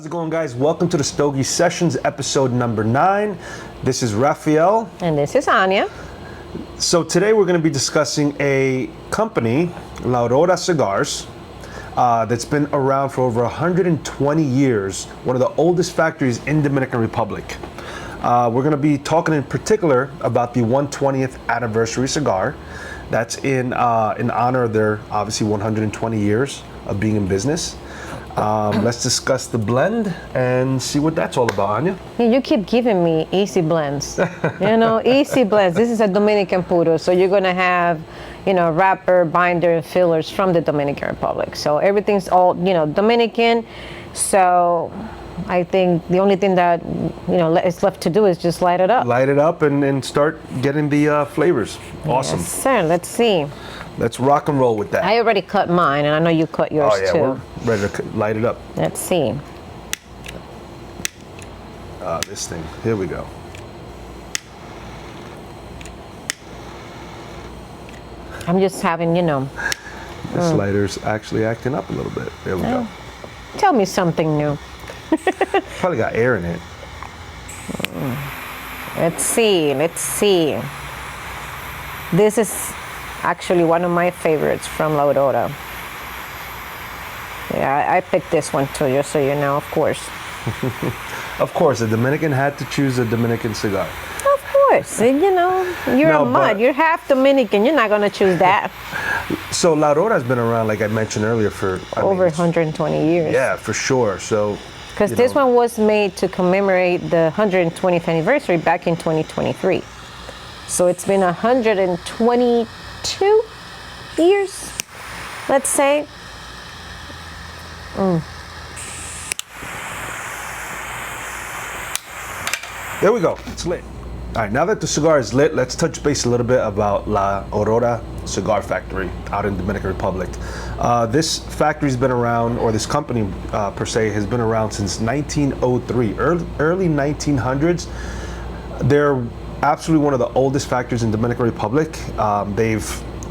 How's it going, guys? Welcome to the Stogie Sessions, episode number 9. This is Rafael. And this is Anya. So today we're going to be discussing a company, Aurora Cigars, that's been around for over 120 years, one of the oldest factories in Dominican Republic. We're going to be talking in particular about the 120th anniversary cigar. That's in honor of their, obviously, 120 years of being in business. Let's discuss the blend and see what that's all about, Anya. You keep giving me easy blends. Easy blends. This is a Dominican puro, so you're going to have, wrapper, binder, and fillers from the Dominican Republic. So everything's all, Dominican. So I think the only thing that, is left to do is just light it up. Light it up and start getting the flavors. Awesome. Yes, sir. Let's see. Let's rock and roll with that. I already cut mine, and I know you cut yours too. We're ready to light it up. Let's see. This thing. Here we go. I'm just having, This lighter's actually acting up a little bit. There we go. Tell me something new. Probably got air in it. Let's see. This is actually one of my favorites from Aurora. Yeah, I picked this one too, just so you know, of course. Of course, a Dominican had to choose a Dominican cigar. Of course, you're half Dominican, you're not going to choose that. So La Aurora's been around, like I mentioned earlier, for over 120 years. Yeah, for sure. So because this one was made to commemorate the 120th anniversary back in 2023. So it's been 122 years, let's say. There we go. It's lit. All right, now that the cigar is lit, let's touch base a little bit about La Aurora Cigar Factory out in Dominican Republic. This factory's been around, or this company per se, has been around since 1903, early 1900s. They're absolutely one of the oldest factories in Dominican Republic.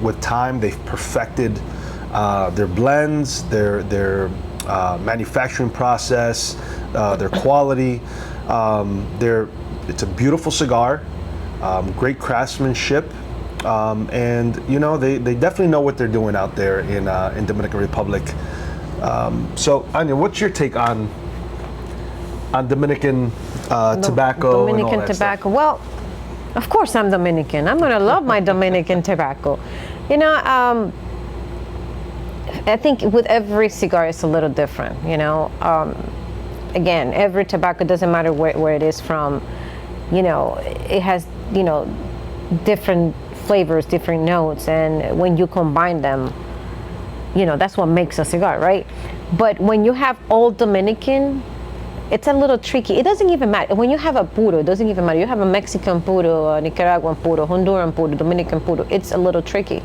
With time, they've perfected their blends, their manufacturing process, their quality. It's a beautiful cigar, great craftsmanship, and they definitely know what they're doing out there in Dominican Republic. So, Anya, what's your take on Dominican tobacco? Dominican and all that tobacco. Stuff? Well, of course I'm Dominican. I'm gonna love my Dominican tobacco. I think with every cigar it's a little different. Again, every tobacco, doesn't matter where it is from. It has different flavors, different notes, and when you combine them, that's what makes a cigar, right? But when you have all Dominican, it's a little tricky. It doesn't even matter. When you have a puro, it doesn't even matter. You have a Mexican puro, a Nicaraguan puro, Honduran puro, Dominican puro. It's a little tricky.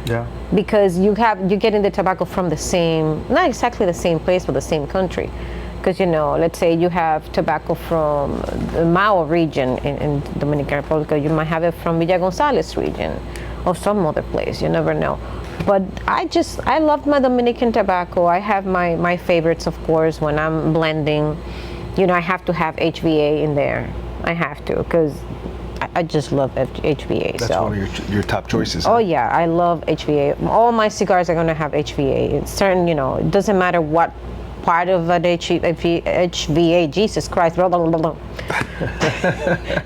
Yeah. Because you're getting the tobacco from the same, not exactly the same place, but the same country. Because, let's say you have tobacco from the Mao region in Dominican Republic, you might have it from Villa Gonzales region or some other place. You never know. But I love my Dominican tobacco. I have my favorites, of course, when I'm blending. I have to have HVA in there. I have to, because I just love HVA. That's one of your top choices. Oh, yeah, I love HVA. All my cigars are going to have HVA. It's certain, it doesn't matter what part of an HVA, Jesus Christ. Blah, blah, blah, blah.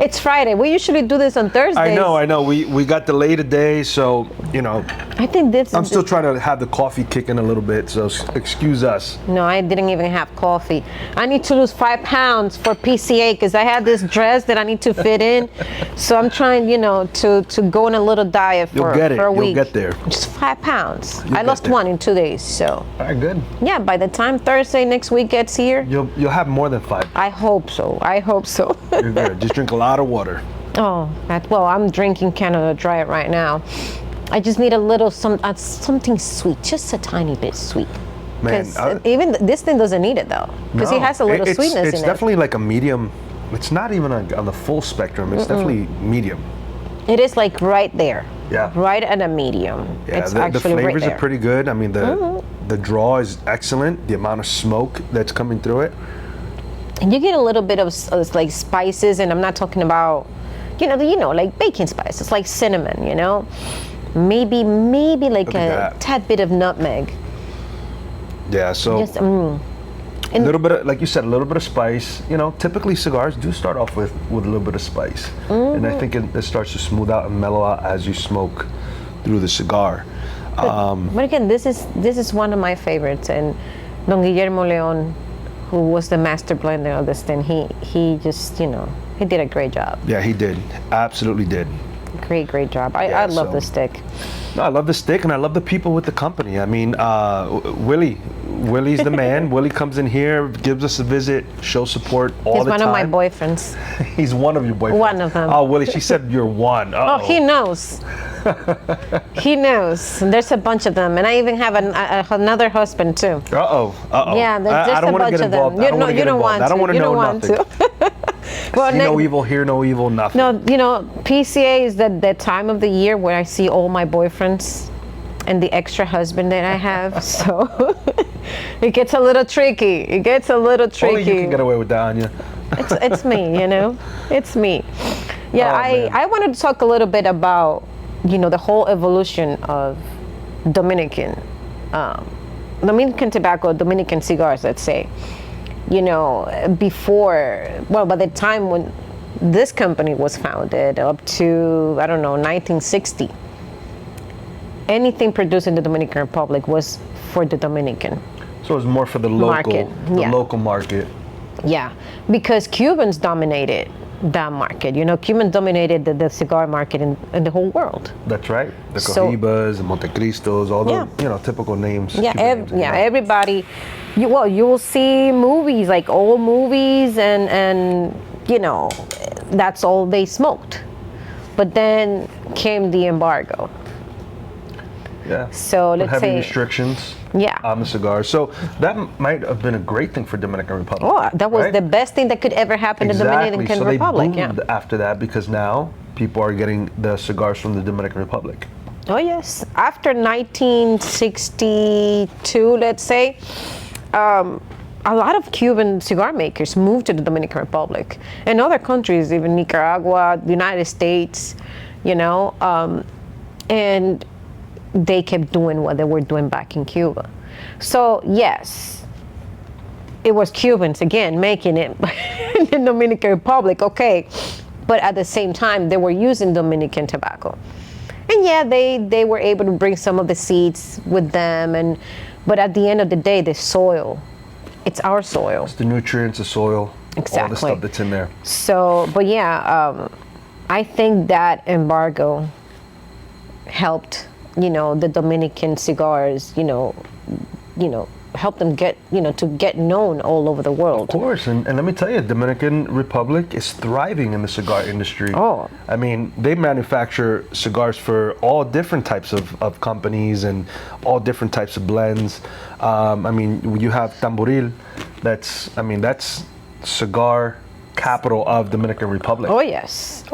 It's Friday. We usually do this on Thursdays. I know. We got delayed today, so, I think I'm still trying to have the coffee kick in a little bit, so excuse us. No, I didn't even have coffee. I need to lose 5 pounds for PCA because I have this dress that I need to fit in. So I'm trying, to go on a little diet for a week. You'll get there. Just 5 pounds. I lost 1 in 2 days, so. All right, good. Yeah, by the time Thursday next week gets here. You'll have more than 5. I hope so. You're good. Just drink a lot of water. Oh, I'm drinking Canada Dry right now. I just need a little something sweet, just a tiny bit sweet. Man, even this thing doesn't need it though, because it has a little sweetness in it. It's definitely like a medium. It's not even on the full spectrum. It's definitely medium. It is like right there. Yeah. Right at a medium. Yeah, it's the actually flavors right there. are pretty good. I mean, the draw is excellent. The amount of smoke that's coming through it. and you get a little bit of like spices, and I'm not talking about, like baking spices, like cinnamon, maybe like a tad bit of nutmeg. Yeah, so Just, a little bit of, like you said, a little bit of spice. Typically cigars do start off with a little bit of spice, and I think it starts to smooth out and mellow out as you smoke through the cigar. But again, this is one of my favorites, and Don Guillermo Leon, who was the master blender of this thing, he just, he did a great job. Yeah, he did. Absolutely did. Great job. I love the stick. No, I love the stick, and I love the people with the company. I mean, Willie's the man. Willie comes in here, gives us a visit, shows support all the time. He's one of my boyfriends. He's one of your boyfriends. One of them. Oh, Willie, she said you're one. Uh-oh. Oh, he knows. He knows. There's a bunch of them, and I even have another husband too. Uh-oh. Yeah, there's just a bunch of them. You don't want to. I don't want to know nothing. Well, see no evil, hear no evil, nothing. No, PCA is the time of the year where I see all my boyfriends and the extra husband that I have. So it gets a little tricky. Only you can get away with that, Anya. It's me, It's me. Yeah, I wanted to talk a little bit about, the whole evolution of Dominican tobacco, Dominican cigars, let's say. Before, by the time when this company was founded up to, 1960, anything produced in the Dominican Republic was for the Dominican. So it was more for the local market. Yeah, because Cubans dominated that market. Cubans dominated the cigar market in the whole world. That's right. The Cohibas, the Montecristos, all the typical names. Yeah, everybody. You will see movies, like old movies, and that's all they smoked. But then came the embargo. Yeah. So let's heavy say restrictions. Yeah. On the cigars. So that might have been a great thing for Dominican Republic. Oh, that was the best thing that could ever happen to Dominican Republic. They boomed after that because now people are getting the cigars from the Dominican Republic. Oh yes. After 1962, let's say, a lot of Cuban cigar makers moved to the Dominican Republic and other countries, even Nicaragua, the United States, and they kept doing what they were doing back in Cuba. So yes, it was Cubans again making it in the Dominican Republic, okay, but at the same time they were using Dominican tobacco. And yeah, they were able to bring some of the seeds with them, but at the end of the day, the soil, it's our soil. It's the nutrients, the soil, exactly. All the stuff that's in there. So, but yeah, I think that embargo helped, the Dominican cigars, help them get, to get known all over the world. Of course, and let me tell you, Dominican Republic is thriving in the cigar industry. Oh. I mean, they manufacture cigars for all different types of companies and all different types of blends. You have Tamboril, that's cigar capital of Dominican Republic. Oh yes,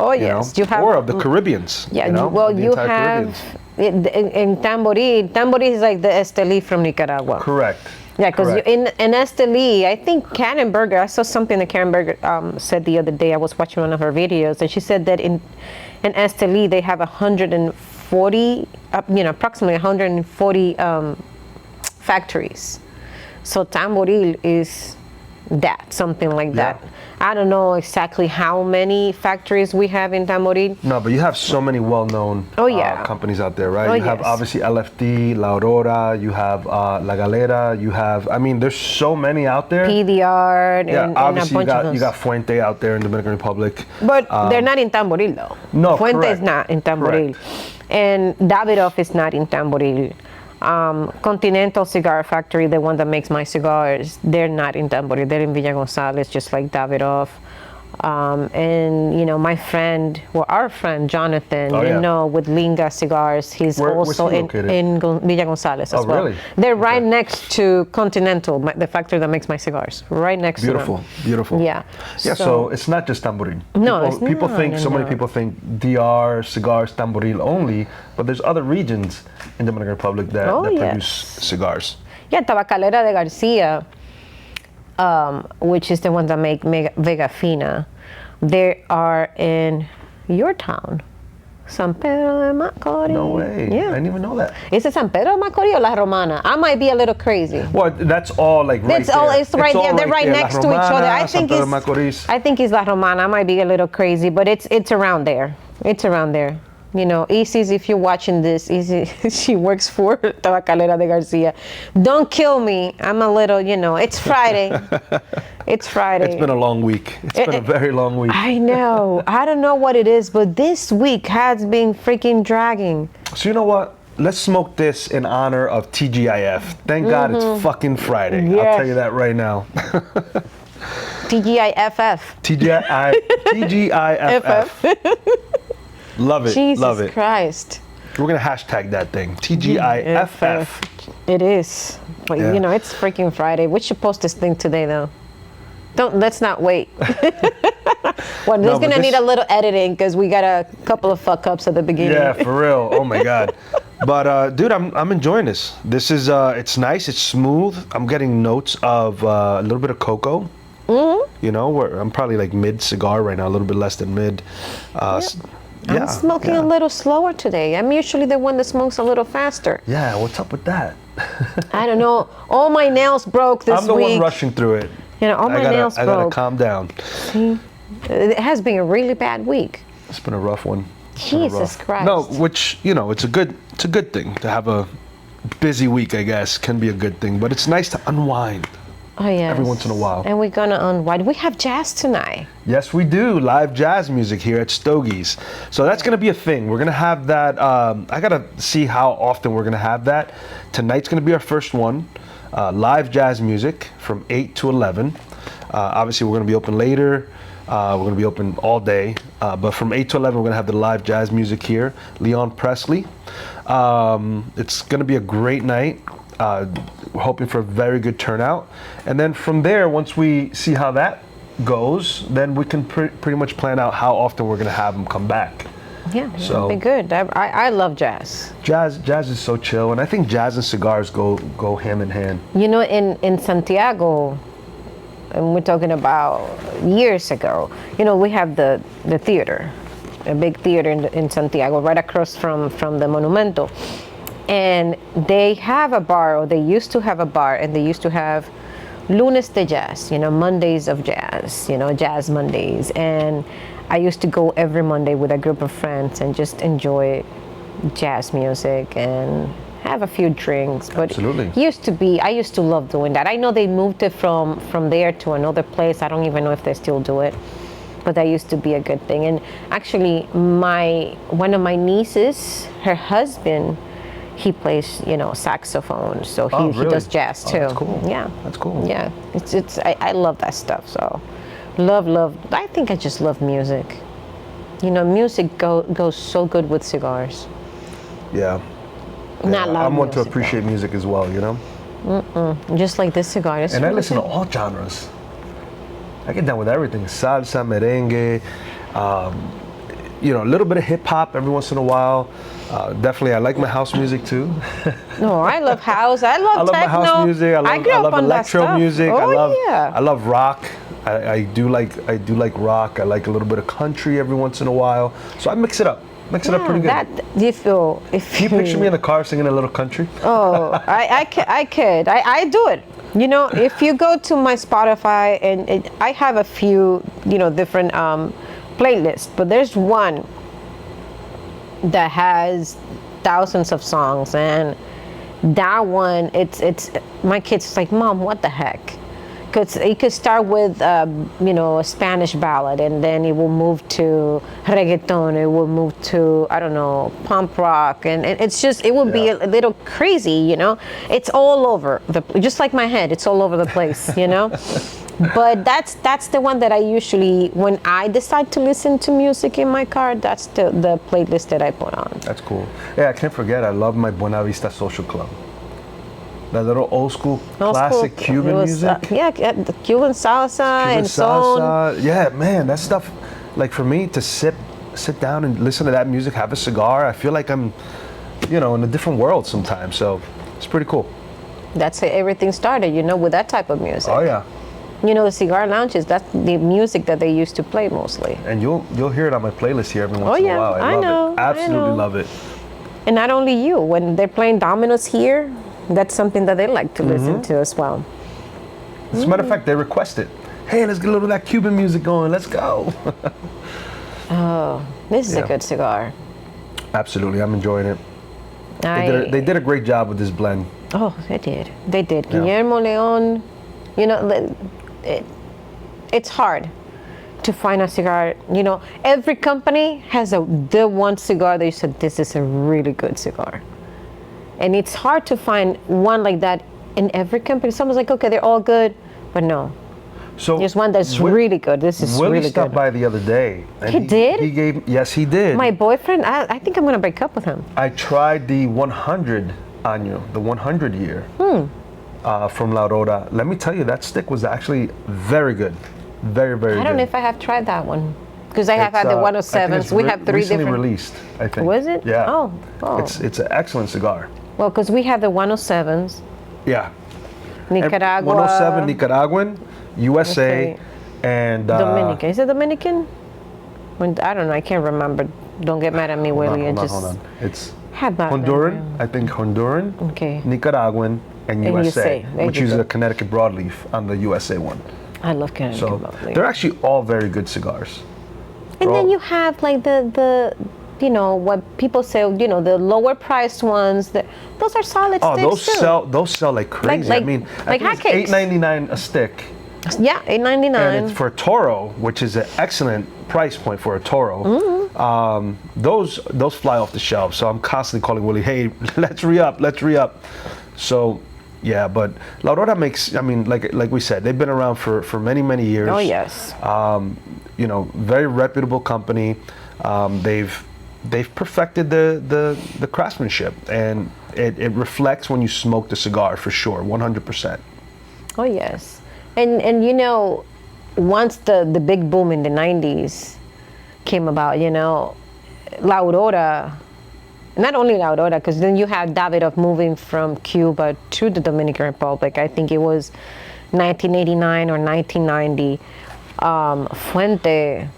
you have, or of the Caribbeans. Yeah, you have in Tamboril is like the Esteli from Nicaragua. Correct. Yeah, because in Esteli, I think Kannenberger, I saw something that Kannenberger said the other day. I was watching one of her videos, and she said that in Esteli they have 140, approximately 140 factories. So Tamboril is something like that. I don't know exactly how many factories we have in Tamboril. No, but you have so many well-known companies out there, right? You have obviously LFD, La Aurora, you have La Galera, you have, there's so many out there. PDR, and obviously a bunch of those. You got Fuente out there in the Dominican Republic. But they're not in Tamboril though. No, Fuente is not in Tamboril. And Davidoff is not in Tamboril. Continental Cigar Factory, the one that makes my cigars, they're not in Tamboril, they're in Villa Gonzales, just like Davidoff. And my friend, our friend Jonathan, with Linga Cigars, he's also in Villa Gonzales as well. Really? They're right next to Continental, the factory that makes my cigars, right next to them. Beautiful. Yeah. Yeah, so it's not just Tamboril. People think so many people think DR cigars Tamboril only, but there's other regions in the Dominican Republic that produce cigars. Yeah, Tabacalera de Garcia. which is the ones that make Vega Fina. They are in your town, San Pedro de Macorís. No way. Yeah. I didn't even know that. Is it San Pedro de Macorís or La Romana? I might be a little crazy. Well, that's all like right It's all. there. It's right there. They're right next to each other. I think San Pedro de Macorís. I think it's La Romana. I might be a little crazy, but it's around there. It's around there. You know, Isis, if you're watching this, Isis, she works for Tabacalera de Garcia. Don't kill me. I'm a little, you know, it's Friday. It's Friday. It's been a long week. It's been a very long week. I know. I don't know what it is, but this week has been freaking dragging. So you know what? Let's smoke this in honor of TGIF. Thank God it's fucking Friday. Yes. I'll tell you that right now. TGIFF. TGIFF. Love it. Jesus Love it. Christ. We're gonna hashtag that thing. TGIFF. It is. But Yeah. you know, it's freaking Friday. We should post this thing today though. Let's not wait. Well, No, this is gonna but need a little editing because we got a couple of fuck ups at the beginning. Yeah, for real. Oh my God. But dude, I'm enjoying this. This is it's nice. It's smooth. I'm getting notes of a little bit of cocoa. You know, I'm probably like mid cigar right now, a little bit less than mid. I'm smoking a little slower today. I'm usually the one that smokes a little faster. Yeah, what's up with that? I don't know. All my nails broke this week. I'm the one rushing through it. You know, all my nails I gotta broke. calm down. See? It has been a really bad week. It's been a rough one. It's been Jesus rough. Christ. No, which you know, it's a good thing to have a busy week. I guess can be a good thing, but it's nice to unwind. Oh yeah. Every once in a while. And we're gonna unwind. We have jazz tonight. Yes, we do. Live jazz music here at Stogie's. So that's going to be a thing. We're going to have that. I got to see how often we're going to have that. Tonight's going to be our first one. Live jazz music from 8 to 11. Obviously, we're going to be open later. We're going to be open all day. But from 8 to 11, we're going to have the live jazz music here. Leon Presley. It's going to be a great night. We're hoping for a very good turnout. And then from there, once we see how that goes, then we can pretty much plan out how often we're going to have them come back. Yeah, So- that'd be good. I love jazz. Jazz is so chill, and I think jazz and cigars go hand in hand. You know, in Santiago, and we're talking about years ago, you know, we have the theater, a big theater in Santiago, right across from the Monumento. And they have a bar, or they used to have a bar, and they used to have Lunes de Jazz, you know, Mondays of jazz, you know, Jazz Mondays. And I used to go every Monday with a group of friends and just enjoy jazz music and have a few drinks. But Absolutely. I used to love doing that. I know they moved it from there to another place. I don't even know if they still do it. But that used to be a good thing. And actually, one of my nieces, her husband, he plays, you know, saxophone, so he really? does jazz too. That's cool. Yeah, That's cool. Yeah, I love that stuff. So, love. I think I just love music. You know, music goes so good with cigars. Yeah. Not loud I'm one to music, appreciate music as well, you know. Just like this cigar. It's And I really listen to good. all genres. I get down with everything: salsa, merengue. You know, a little bit of hip hop every once in a while. Definitely, I like my house music too. No, I love house. I love I love techno. my house music. I grew up love on that electro stuff. music. Oh, I love rock. I do like rock. I like a little bit of country every once in a while. So I mix it up. Mix it up pretty good. If Can you picture me in the car singing a little country? Oh, I could. I do it. You know, if you go to my Spotify, and I have a few, you know, different playlists, but there's one that has thousands of songs, and that one, it's my kids like, Mom, what the heck? Because it could start with, you know, a Spanish ballad, and then it will move to reggaeton, it will move to, I don't know, punk rock, and it's just, it will be a little crazy, you know? It's all over, just like my head, it's all over the place, you know? But that's the one that I usually, when I decide to listen to music in my car, that's the playlist that I put on. That's cool. Yeah, I can't forget, I love my Buena Vista Social Club. That little old school classic Cuban music. The Cuban salsa Cuban and son. Yeah, man, that stuff, like for me to sit down and listen to that music, have a cigar, I feel like I'm, you know, in a different world sometimes. So it's pretty cool. That's how everything started, you know, with that type of music. Oh yeah. You know, the cigar lounges, that's the music that they used to play mostly. And you'll hear it on my playlist here every once in a while. I love know, it. Absolutely love it. And not only you, when they're playing dominoes here, that's something that they like to listen to as well. As a matter of fact, they request it. Hey, let's get a little of that Cuban music going. Let's go. This is a good cigar. Absolutely, I'm enjoying it. They did a great job with this blend. Oh, they did. They did. Yeah. Guillermo Leon, you know, it's hard to find a cigar. You know, every company has the one cigar that you said, this is a really good cigar. And it's hard to find one like that in every company. Someone's like, okay, they're all good, but no. So there's one that's really good. This is Willie really stopped good. by the other day. And He did? Yes, he did. My boyfriend, I think I'm going to break up with him. I tried the 100 año, the 100 year from La Aurora. Let me tell you, that stick was actually very good. Very, very good. I don't know if I have tried that one. Because I have had the 107s. We have three recently different. released, I think. Was it? Yeah. Oh. It's an excellent cigar. Well, because we have the 107s, Yeah. Nicaragua. 107 Nicaraguan, USA, Okay. and Dominican. Is it Dominican? I don't know. I can't remember. Don't get mad at me, Willie. Hold on. It's had that. Honduran. I think Honduran, Okay. Nicaraguan, and USA, There which you uses go. a Connecticut broadleaf on the USA one. I love Canada. So they're actually all very good cigars. And then you have like the you know what people say, you know, the lower priced ones. Those are solid Oh, sticks too. those sell like crazy. I mean, like I think hotcakes. it's $8.99 a stick, Yeah, $8.99. and it's for a Toro, which is an excellent price point for a Toro. Those fly off the shelf. So I'm constantly calling Willie, hey, let's re up. So yeah, but La Aurora makes. I mean, like we said, they've been around for many years. Oh yes. You know, very reputable company. They've perfected the craftsmanship, and it reflects when you smoke the cigar for sure, 100%. Oh yes. And you know, once the big boom in the 90s came about, you know, La Aurora, not only La Aurora, because then you had Davidoff moving from Cuba to the Dominican Republic. I think it was 1989 or 1990. Fuente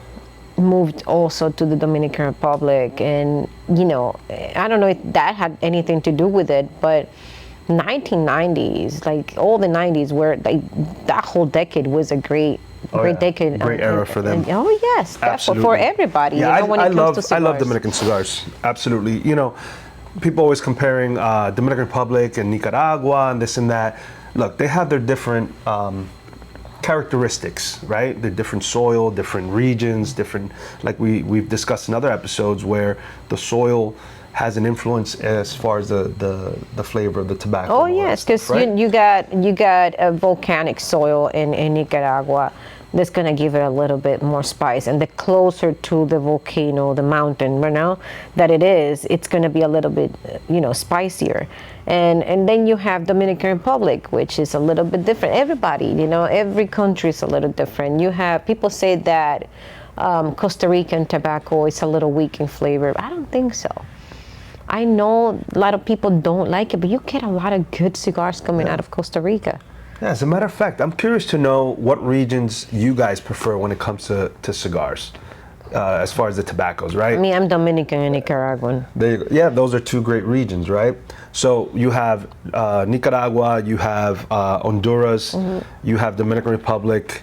moved also to the Dominican Republic, and you know, I don't know if that had anything to do with it, but 1990s, like all the 90s, were like that whole decade was a great decade, great era for them. Oh yes, Absolutely. for everybody. Yeah, you know, when it comes to I love cigars. Dominican cigars. Absolutely. You know, people always comparing Dominican Republic and Nicaragua and this and that. Look, they have their different characteristics, right? The different soil, different regions, different, like we've discussed in other episodes, where the soil has an influence as far as the flavor of the tobacco. Oh yes, because you got a volcanic soil in Nicaragua that's gonna give it a little bit more spice, and the closer to the volcano, the mountain, you know, that it is, it's gonna be a little bit, you know, spicier. And then you have Dominican Republic, which is a little bit different. Everybody, you know, every country is a little different. You have people say that Costa Rican tobacco is a little weak in flavor. I don't think so. I know a lot of people don't like it, but you get a lot of good cigars coming out of Costa Rica. Yeah, as a matter of fact, I'm curious to know what regions you guys prefer when it comes to cigars, as far as the tobaccos, right? I mean, I'm Dominican and Nicaraguan. There you go. Yeah, those are two great regions, right? So you have Nicaragua, you have Honduras, you have Dominican Republic,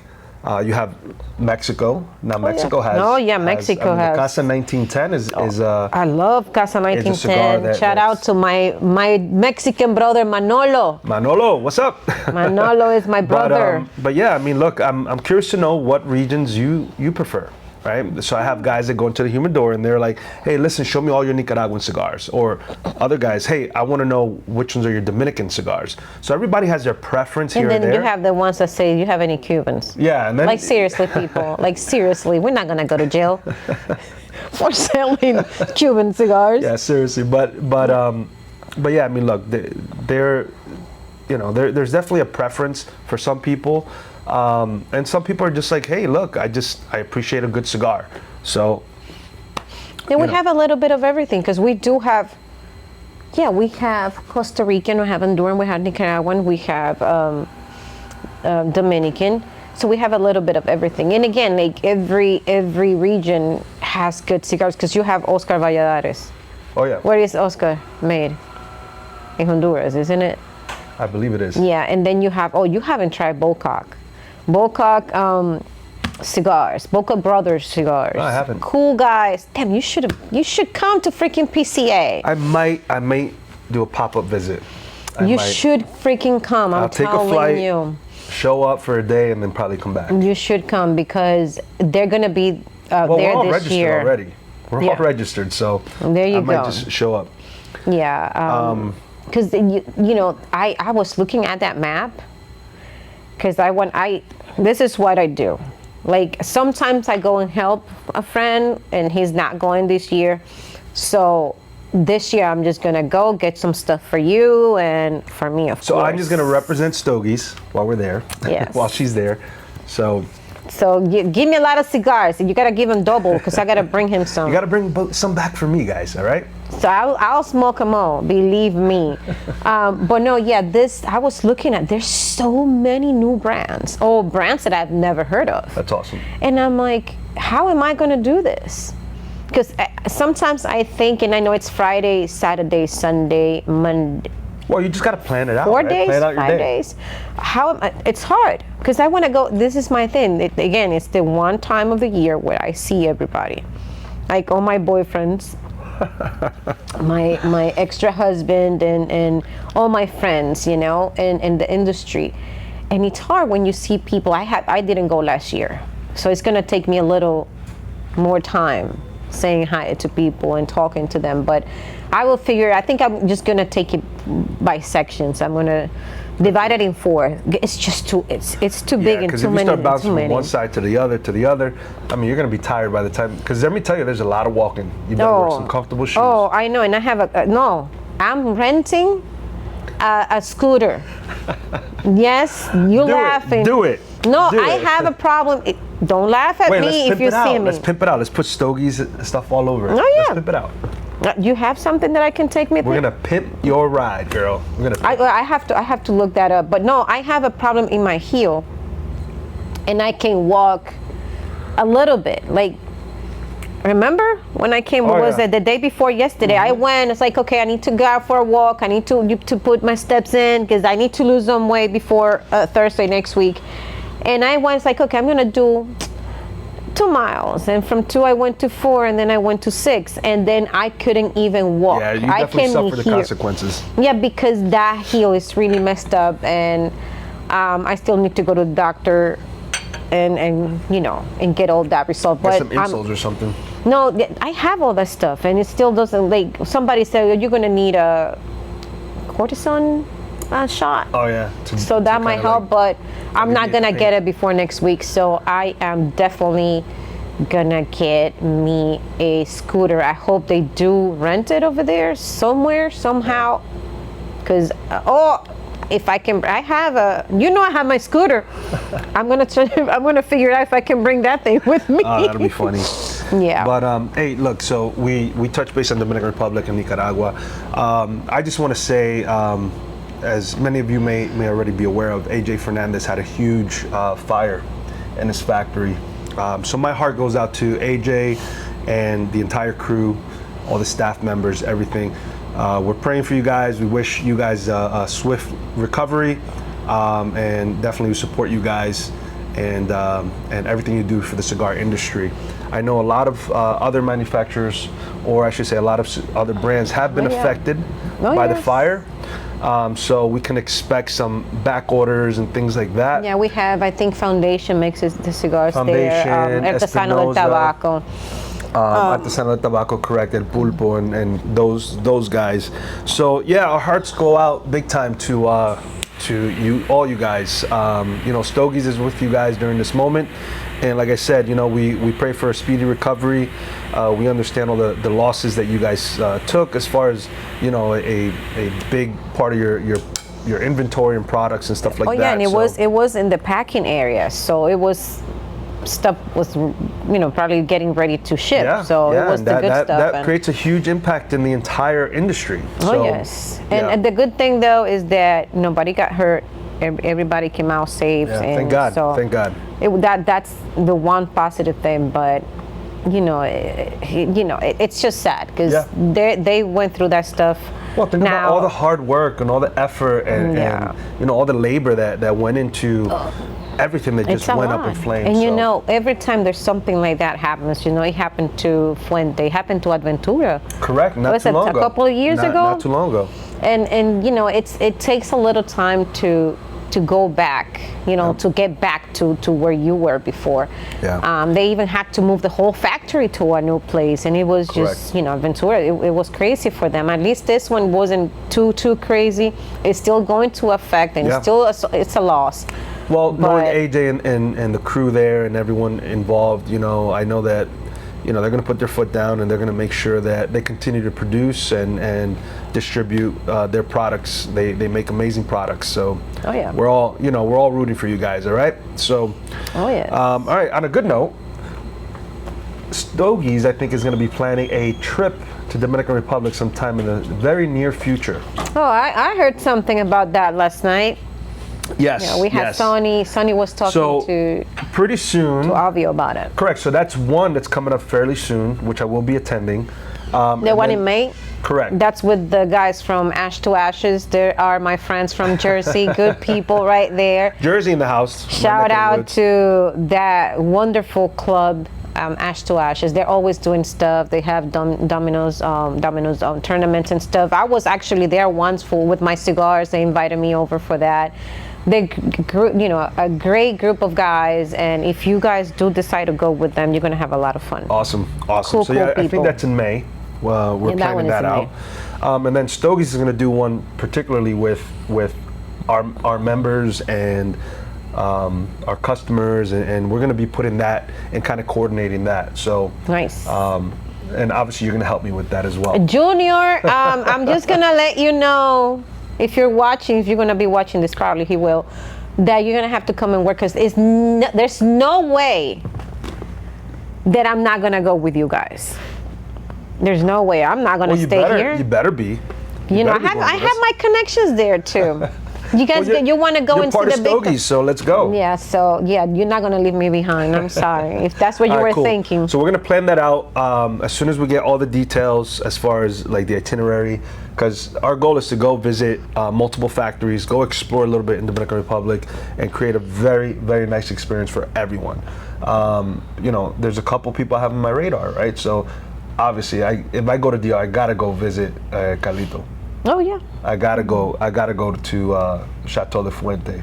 you have Mexico. Now Mexico has. Oh yeah, Mexico has. Casa 1910 is I love Casa is a cigar 1910. Shout out to my Mexican brother Manolo. Manolo, what's up? Manolo is my brother. But yeah, I mean, look, I'm curious to know what regions you prefer. Right? So I have guys that go into the humidor and they're like, hey, listen, show me all your Nicaraguan cigars. Or other guys, hey, I want to know which ones are your Dominican cigars. So everybody has their preference here and there. And then you have the ones that say, you have any Cubans? Yeah. And then, like seriously, people, like seriously, we're not going to go to jail for selling Cuban cigars. Yeah, seriously. But yeah, I mean, look, they're you know, there's definitely a preference for some people. And some people are just like, hey, look, I appreciate a good cigar. So. And we have a little bit of everything, because we do have, we have Costa Rican, we have Honduran, we have Nicaraguan, we have Dominican. So we have a little bit of everything. And again, like every region has good cigars because you have Oscar Valladares. Oh yeah. Where is Oscar made? In Honduras, isn't it? I believe it is. Yeah, and then you have, you haven't tried Bocock. Bocock cigars, Boca Brothers cigars. No, I haven't. Cool guys. Damn, you should come to freaking PCA. I might do a pop-up visit. You should freaking come. I'll I'm take a telling flight, you. show up for a day, and then probably come back. You should come because they're gonna be Well, there we're all this registered year. already. We're all registered, so There you I might go. just show up. Yeah. Because I was looking at that map because this is what I do. Like sometimes I go and help a friend and he's not going this year. So this year I'm just gonna go get some stuff for you and for me, of course. So I'm just gonna represent Stogie's while we're there. Yes. While she's there. So give me a lot of cigars and you gotta give him double because I gotta bring him some. you gotta bring some back for me, guys. All right. So I'll smoke them all, believe me. But no, I was looking at, there's so many new brands. Brands that I've never heard of. That's awesome. And I'm like, how am I gonna do this? Because sometimes I think, and I know it's Friday, Saturday, Sunday, Monday. Well, you just gotta plan it out. 4 right? days, Plan out your 5 day. days. It's hard because I want to go. This is my thing. Again, it's the one time of the year where I see everybody, like all my boyfriends, my extra husband, and all my friends, in the industry. And it's hard when you see people. I didn't go last year, so it's gonna take me a little more time saying hi to people and talking to them, but I will figure. I think I'm just gonna take it by sections. I'm gonna divide it in 4. It's just too. It's too big and because too if you many. start bouncing too from many. one side to the other, I mean, you're gonna be tired by the time. Because let me tell you, there's a lot of walking. You better wear some comfortable shoes. Oh, I know, and I have no. I'm renting a scooter. Yes, you laughing. Do it. No, Do I it. have a problem. Don't laugh at Wait, me let's if pimp you it out. see me. Let's pimp it out. Let's put Stogie's stuff all over it. Oh, Let's yeah. pimp it out. You have something that I can take me. We're gonna pimp your ride, girl. We're gonna. I have to look that up. But no, I have a problem in my heel, and I can walk a little bit. Like, remember when I came? Was it the day before yesterday? I went. It's like, okay, I need to go out for a walk. I need to put my steps in because I need to lose some weight before Thursday next week. And I went. It's like, okay, I'm gonna do 2 miles, and from 2 I went to 4, and then I went to 6, and then I couldn't even walk. Yeah, you I definitely came suffer the here. consequences. Yeah, because that heel is really messed up, and I still need to go to the doctor and get all that resolved. Get But some insoles or something. no, I have all that stuff, and it still doesn't. Like somebody said, you're gonna need a cortisone shot. Oh yeah. So that might help, but I'm not gonna pain. get it before next week. So I am definitely gonna get me a scooter. I hope they do rent it over there somewhere, somehow. Because if I can, I have I have my scooter. I'm gonna figure out if I can bring that thing with me. Oh, that'll be funny. Yeah. But hey, look. So we touched base on Dominican Republic and Nicaragua. I just want to say. As many of you may already be aware of, AJ Fernandez had a huge fire in his factory. So my heart goes out to AJ and the entire crew, all the staff members, everything. We're praying for you guys. We wish you guys a swift recovery, and definitely support you guys and everything you do for the cigar industry. I know a lot of other manufacturers, or I should say a lot of other brands have been affected by the fire. So we can expect some back orders and things like that. Yeah, we have. I think Foundation makes the cigars Foundation, there. Artesano del Tabaco. Artesano del Tabaco, correct, and Pulpo, and those guys. So yeah, our hearts go out big time to you, all you guys. Stogie's is with you guys during this moment. And like I said, we pray for a speedy recovery. We understand all the losses that you guys took as far as, a big part of your inventory and products and stuff like that. Oh yeah, and it was in the packing area, so it was stuff was probably getting ready to ship. Yeah, so it was the good stuff. That creates a huge impact in the entire industry. Oh yes, and the good thing though is that nobody got hurt. Everybody came out safe. Yeah, and thank God. So Thank God. that's the one positive thing, but it's just sad because they went through that stuff. Well, think about all the hard work and all the effort and all the labor that went into everything that just went up in flames. And every time there's something like that happens, it happened to Fuente, it happened to Adventura. Correct, not too long ago. A couple of years ago? Not too long ago. And it takes a little time to go back, to get back to where you were before. Yeah. They even had to move the whole factory to a new place, and it was just, Ventura, it was crazy for them. At least this one wasn't too crazy. It's still going to affect, and it's a loss. Well, knowing AJ and the crew there and everyone involved, I know that they're going to put their foot down and they're going to make sure that they continue to produce and distribute their products. They make amazing products. So we're all rooting for you guys. All right. So all right. On a good note, Stogie's I think is going to be planning a trip to Dominican Republic sometime in the very near future. Oh, I heard something about that last night. Yes. We had Sonny. Sonny was talking to pretty soon to Avio about it. Correct. So that's one that's coming up fairly soon, which I will be attending. The one in May. Correct. That's with the guys from Ash to Ashes. There are my friends from Jersey. Good people right there. Jersey in the house. Shout out to that wonderful club, Ash to Ashes. They're always doing stuff. They have Domino's tournaments and stuff. I was actually there once with my cigars. They invited me over for that. They're a great group of guys, and if you guys do decide to go with them, you're going to have a lot of fun. Awesome. Cool, so cool I people. think that's in May. We're planning that out. And then Stogie's is going to do one particularly with our members and our customers, and we're going to be putting that and kind of coordinating that. So nice. And obviously you're going to help me with that as well. Junior, I'm just going to let you know, if you're going to be watching this, probably he will, that you're going to have to come and work, because there's no way that I'm not going to go with you guys. There's no way. I'm not going to stay here. You better be. I have my connections there too. You guys, you want to go into the big. You're part of Stogie, so let's go. Yeah, you're not going to leave me behind. I'm sorry if that's what you were thinking. So we're going to plan that out as soon as we get all the details as far as like the itinerary, because our goal is to go visit multiple factories, go explore a little bit in the Dominican Republic, and create a very, very nice experience for everyone. There's a couple people I have on my radar, right? So obviously, if I go to DR, I gotta go visit Carlito. Oh yeah. I gotta go to Chateau de Fuente.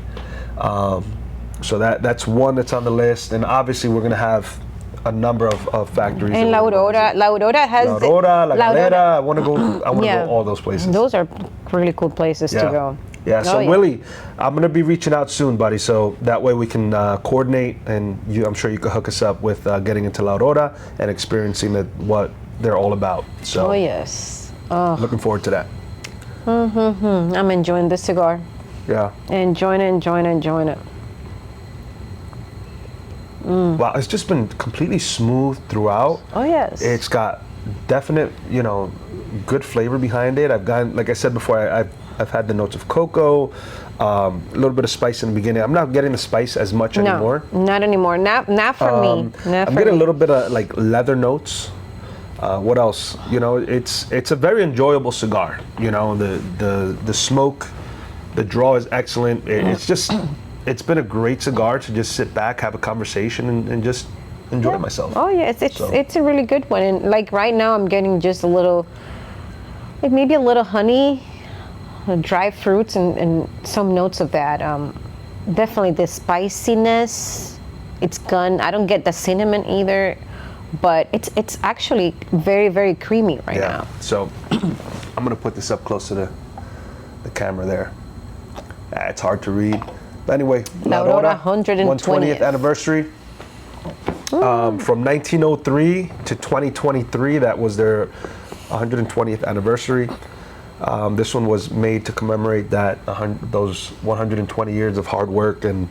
So that's one that's on the list, and obviously we're gonna have a number of factories. And La Aurora has. La Aurora, La Galera. I want to go all those places. Those are really cool places to go. Yeah. So Willie, I'm gonna be reaching out soon, buddy. So that way we can coordinate, and I'm sure you can hook us up with getting into La Aurora and experiencing what they're all about. So. Oh yes. Looking forward to that. I'm enjoying this cigar. Yeah. Enjoying it. Wow, it's just been completely smooth throughout. Oh yes. It's got definite, good flavor behind it. I've gotten, like I said before, I've had the notes of cocoa, a little bit of spice in the beginning. I'm not getting the spice as much anymore. Not anymore. Not for me. I'm getting a little bit of like leather notes. What else? It's a very enjoyable cigar. The smoke, the draw is excellent. It's been a great cigar to just sit back, have a conversation, and just enjoy myself. Oh yeah, it's a really good one. And like right now, I'm getting just a little, like maybe a little honey, dry fruits, and some notes of that. Definitely the spiciness. It's gone. I don't get the cinnamon either. But it's actually very, very creamy right now. So I'm gonna put this up close to the camera there. It's hard to read. But anyway, La Aurora 120th anniversary. From 1903 to 2023, that was their 120th anniversary. This one was made to commemorate those 120 years of hard work and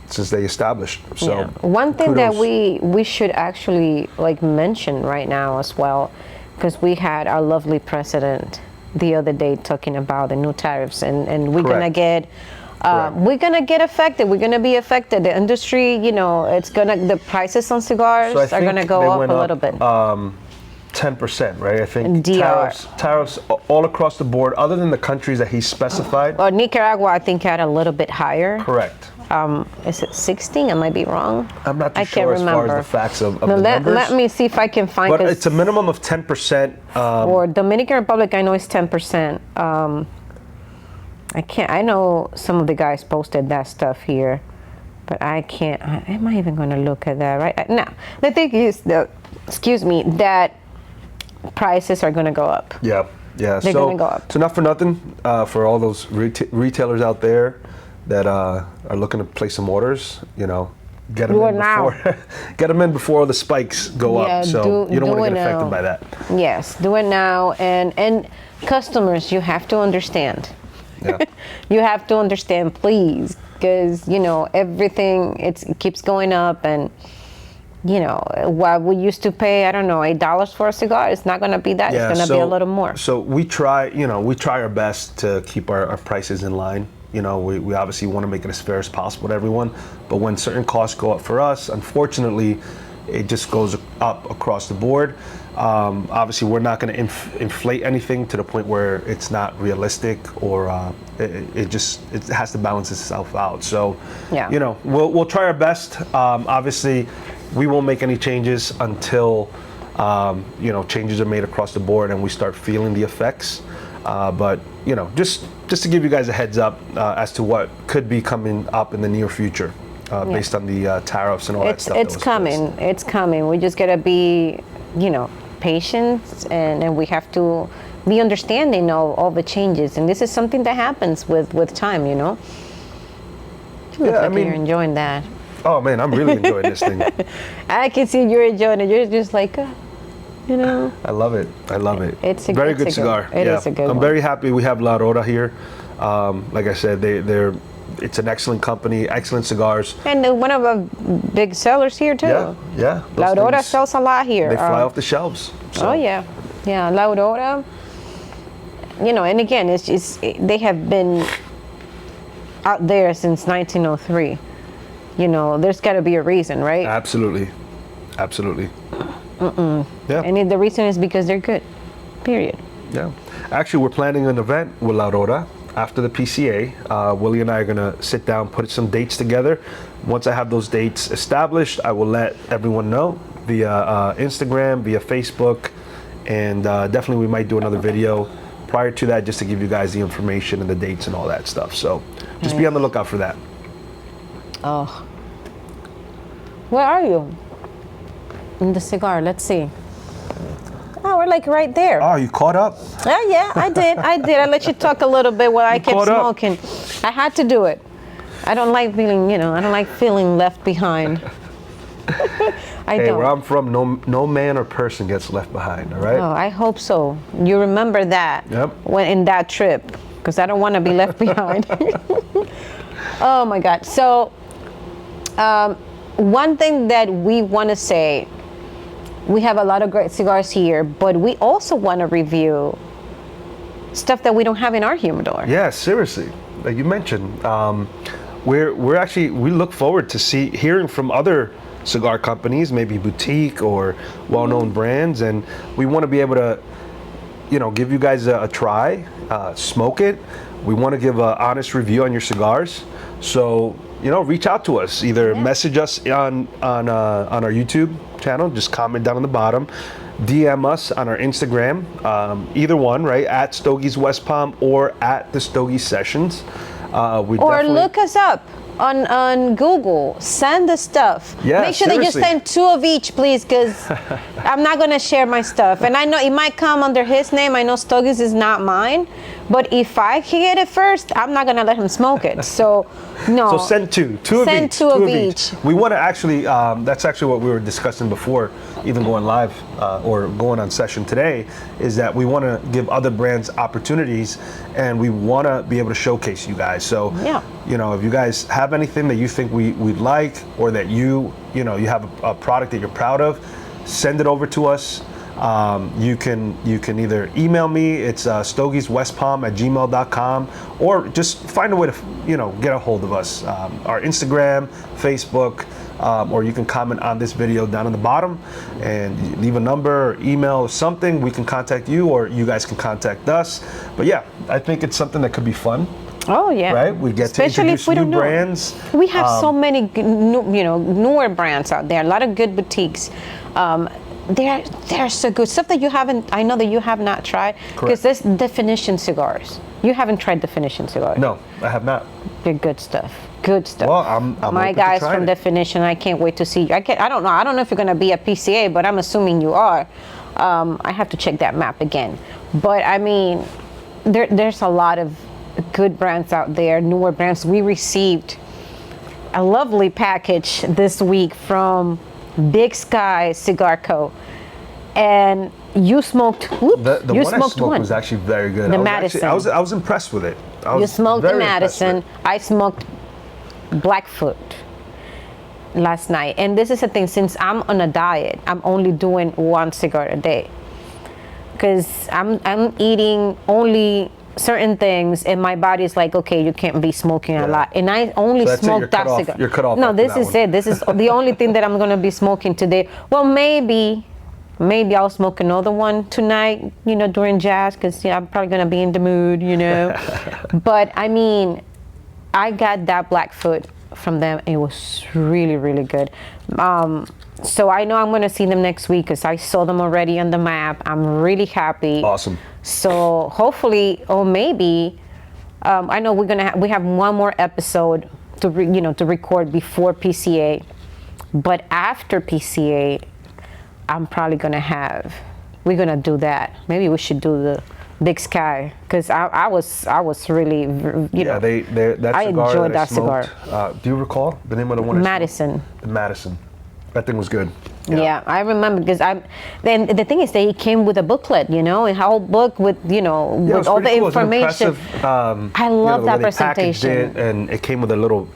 since they established. So one thing that we should actually mention right now as well, because we had our lovely president the other day talking about the new tariffs, and we're gonna get Correct. We're gonna get affected. We're gonna be affected. The industry, you know, the prices on cigars So I are think gonna go they up went a little bit. 10%, right? I think DR. tariffs all across the board, other than the countries that he specified. Well, Nicaragua, I think, had a little bit higher. Correct. Is it 16? I might be wrong. I'm not too I sure can't as remember. far as the facts of No, the numbers. let me see if I can find. But 'cause it's a minimum of 10%. for Dominican Republic, I know it's 10%. I can't. I know some of the guys posted that stuff here, but I can't. Am I even going to look at that right now? The thing is, that prices are going to go up. Yeah. They're gonna go up. So not for nothing, for all those retailers out there that are looking to place some orders, you know, get them Do in it now. before get them in before the spikes go Yeah, up. So you don't want to do get it affected now. by that. Yes, do it now, and customers, you have to understand. Yeah. You have to understand, please, because you know everything it keeps going up, and you know what we used to pay, I don't know, $8 for a cigar. It's not going to be that. Yeah, it's going to be a little more. So we try our best to keep our prices in line. You know, we obviously want to make it as fair as possible to everyone, but when certain costs go up for us, unfortunately, it just goes up across the board. Obviously, we're not going to inflate anything to the point where it's not realistic, or it has to balance itself out. So, Yeah. you know, we'll try our best. Obviously, we won't make any changes until you know, changes are made across the board and we start feeling the effects. But you know, just to give you guys a heads up as to what could be coming up in the near future, based on the tariffs and all that stuff. It's coming. It's coming. We just gotta be, you know, patient, and we have to be understanding of all the changes. And this is something that happens with time, you know. You look like you're enjoying that. Oh man, I'm really enjoying this thing. I can see you're enjoying it. You're just like, you know. I love it. I love it. It's a very good cigar. It is a good I'm one. very happy we have La Aurora here. Like I said, it's an excellent company, excellent cigars. And one of the big sellers here too. Yeah. La those Aurora things, sells a lot here. They fly off the shelves. So. Oh yeah, La Aurora. You know, and again, they have been out there since 1903. You know, there's got to be a reason, right? Absolutely. Yeah. And the reason is because they're good. Period. Yeah. Actually, we're planning an event with La Aurora after the PCA. Willie and I are going to sit down, put some dates together. Once I have those dates established, I will let everyone know via Instagram, via Facebook, and definitely we might do another video prior to that just to give you guys the information and the dates and all that stuff. So just be on the lookout for that. Oh. Where are you? In the cigar. Let's see. Oh, we're like right there. Oh, you caught up? Oh, yeah, I did. I let you talk a little bit while I kept smoking. I had to do it. I don't like feeling left behind. I don't. Where I'm from, no man or person gets left behind, all right? Oh, I hope so. You remember that. Yep. When in that trip, because I don't want to be left behind. Oh my God. So, one thing that we want to say, we have a lot of great cigars here, but we also want to review stuff that we don't have in our humidor. Yeah, seriously. Like you mentioned, we look forward to hearing from other cigar companies, maybe boutique or well-known brands, and we want to be able to, you know, give you guys a try, smoke it. We want to give an honest review on your cigars. So, you know, reach out to us. Either message us on our YouTube channel, just comment down on the bottom. DM us on our Instagram, either one, right? At Stogie's West Palm or at the Stogie Sessions. Or look us up on Google. Send the stuff. Yeah, make sure that you send 2 of each, please, because I'm not going to share my stuff. And I know it might come under his name. I know Stogie's is not mine. But if I can get it first, I'm not going to let him smoke it. So, no. So send 2. 2 of each. Send 2 of each. We want to actually, that's actually what we were discussing before, even going live or going on session today, is that we want to give other brands opportunities and we want to be able to showcase you guys. So, you know, if you guys have anything that you think we'd like, or that you have a product that you're proud of, send it over to us. You can either email me. It's stogieswestpalm@gmail.com, or just find a way to get a hold of us. Our Instagram, Facebook, or you can comment on this video down in the bottom and leave a number or email or something. We can contact you, or you guys can contact us. But yeah, I think it's something that could be fun. Oh yeah, right. We get especially to introduce new brands. We have so many newer brands out there. A lot of good boutiques. They're so good. Stuff that you haven't. I know that you have not tried, because there's Definition cigars. You haven't tried Definition cigars. No, I have not. They're good stuff. Good stuff. Well, I'm my guys from Definition. I can't wait to see you. I don't know. I don't know if you're gonna be at PCA, but I'm assuming you are. I have to check that map again. But I mean, there's a lot of good brands out there, newer brands. We received a lovely package this week from Big Sky Cigar Co. And you smoked. Whoop, the you one I smoked one. was actually very good. The Madison. I was impressed with it. You smoked the Madison. I smoked Blackfoot last night. And this is the thing, since I'm on a diet, I'm only doing one cigar a day, because I'm eating only certain things, and my body's like, okay, you can't be smoking a lot. And I only smoke that cigar. You're cut off. No, this is it. This is the only thing that I'm gonna be smoking today. Well, maybe I'll smoke another one tonight, during jazz, because I'm probably gonna be in the mood, But I mean, I got that Blackfoot from them. It was really, really good. So I know I'm gonna see them next week, because I saw them already on the map. I'm really happy. Awesome. So hopefully, or maybe, I know we have one more episode to record before PCA, but after PCA, we're gonna do that. Maybe we should do the Big Sky, because I was really, I enjoyed that cigar. Do you recall the name of the one? Madison. The Madison. That thing was good. Yeah, I remember, because then the thing is, they came with a booklet, a whole book with with all the cool. information. I love that presentation. And it came with a little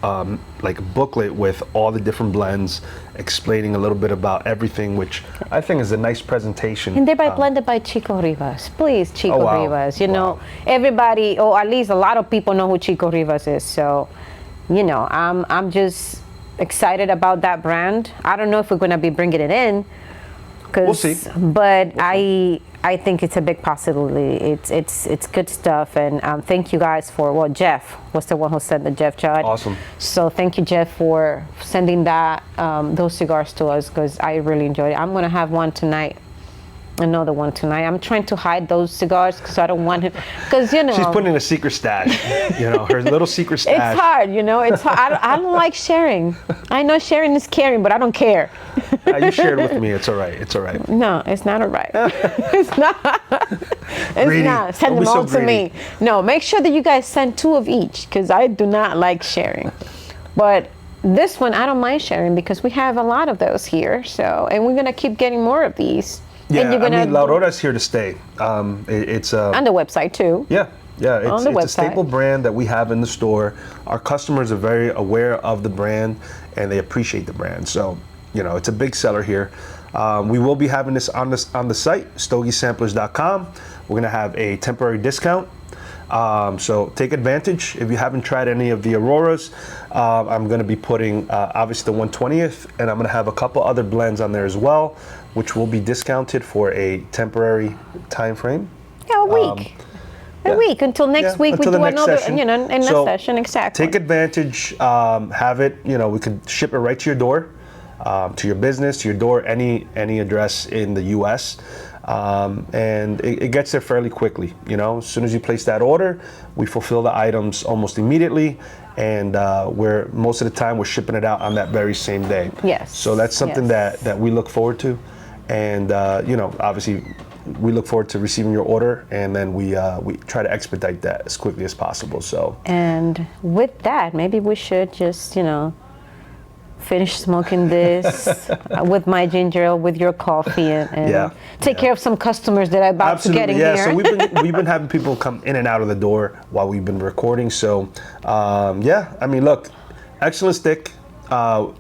booklet with all the different blends, explaining a little bit about everything, which I think is a nice presentation. And they're blended by Chico Rivas. Please, Chico Rivas. Everybody, or at least a lot of people, know who Chico Rivas is. So, I'm just excited about that brand. I don't know if we're going to be bringing it in, we'll see. But I think it's a big possibility. It's good stuff. And thank you guys for Jeff was the one who sent the Jeff Judd. Awesome. So thank you, Jeff, for sending that those cigars to us, because I really enjoyed it. I'm going to have one tonight. Another one tonight. I'm trying to hide those cigars, because I don't want him. Because she's putting in a secret stash. Her little secret stash. It's hard. It's hard. I don't like sharing. I know sharing is caring, but I don't care. You shared with me. It's all right. It's all right. No, it's not all right. It's not. It's greedy. not. Send them all to me. No, make sure that you guys send 2 of each, because I do not like sharing. But this one, I don't mind sharing, because we have a lot of those here. So, and we're gonna keep getting more of these. Yeah, La Aurora's here to stay. It's on the website too. Yeah. It's a staple brand that we have in the store. Our customers are very aware of the brand, and they appreciate the brand. So, it's a big seller here. We will be having this on the site, stogiesamplers.com. We're gonna have a temporary discount. So take advantage. If you haven't tried any of the Auroras, I'm going to be putting obviously the 120th, and I'm going to have a couple other blends on there as well, which will be discounted for a temporary time frame. Yeah, a week. A week until next week. Until we do another, session. Next session, exactly. Take advantage. Have it. We could ship it right to your door, to your business, to your door, any address in the U.S. And it gets there fairly quickly. As soon as you place that order, we fulfill the items almost immediately, and most of the time we're shipping it out on that very same day. Yes. So that's something that we look forward to, and obviously we look forward to receiving your order, and then we try to expedite that as quickly as possible. So. And with that, maybe we should just finish smoking this with my ginger ale, with your coffee, and take care of some customers that are about to get in here. So we've been having people come in and out of the door while we've been recording. So look, excellent stick.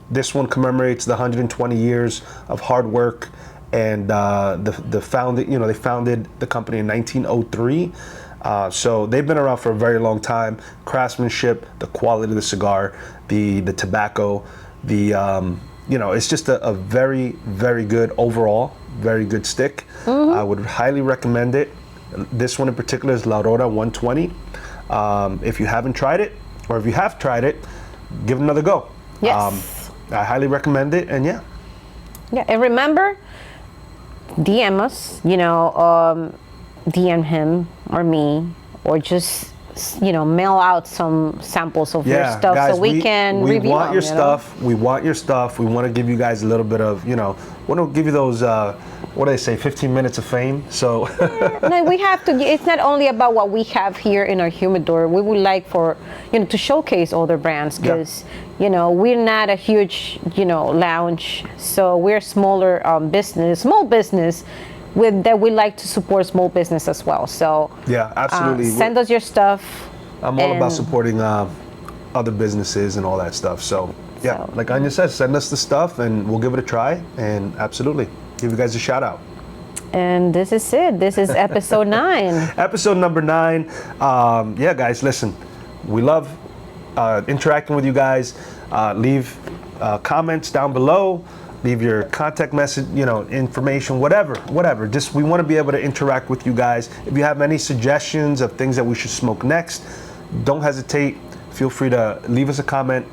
This one commemorates the 120 years of hard work and the founded, they founded the company in 1903. So they've been around for a very long time. Craftsmanship, the quality of the cigar, the tobacco, it's just a very, very good overall, very good stick. I would highly recommend it. This one in particular is La Aurora 120. If you haven't tried it, or if you have tried it, give it another go. Yes. I highly recommend it, and yeah. Yeah, and remember, DM us, DM him or me, or just, mail out some samples of your stuff, guys, so we can review them. We want your stuff. We want your stuff. We want to give you guys a little bit of, want to give you those, what do they say, 15 minutes of fame. So no, we have to. It's not only about what we have here in our humidor. We would like for, to showcase other brands, because, we're not a huge, lounge. So we're a smaller small business. With that, we like to support small business as well. So yeah, absolutely. Send us your stuff. I'm all about supporting other businesses and all that stuff. So yeah, like Anya says, send us the stuff and we'll give it a try, and absolutely give you guys a shout out. And this is it. This is episode 9. Episode number 9. Yeah, guys, listen, we love interacting with you guys. Leave comments down below. Leave your contact message, information, whatever. Just, we want to be able to interact with you guys. If you have any suggestions of things that we should smoke next, don't hesitate. Feel free to leave us a comment,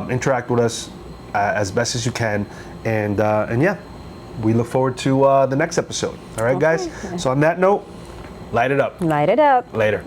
interact with us as best as you can. And yeah, we look forward to the next episode. All right, guys? So on that note, light it up. Light it up. Later.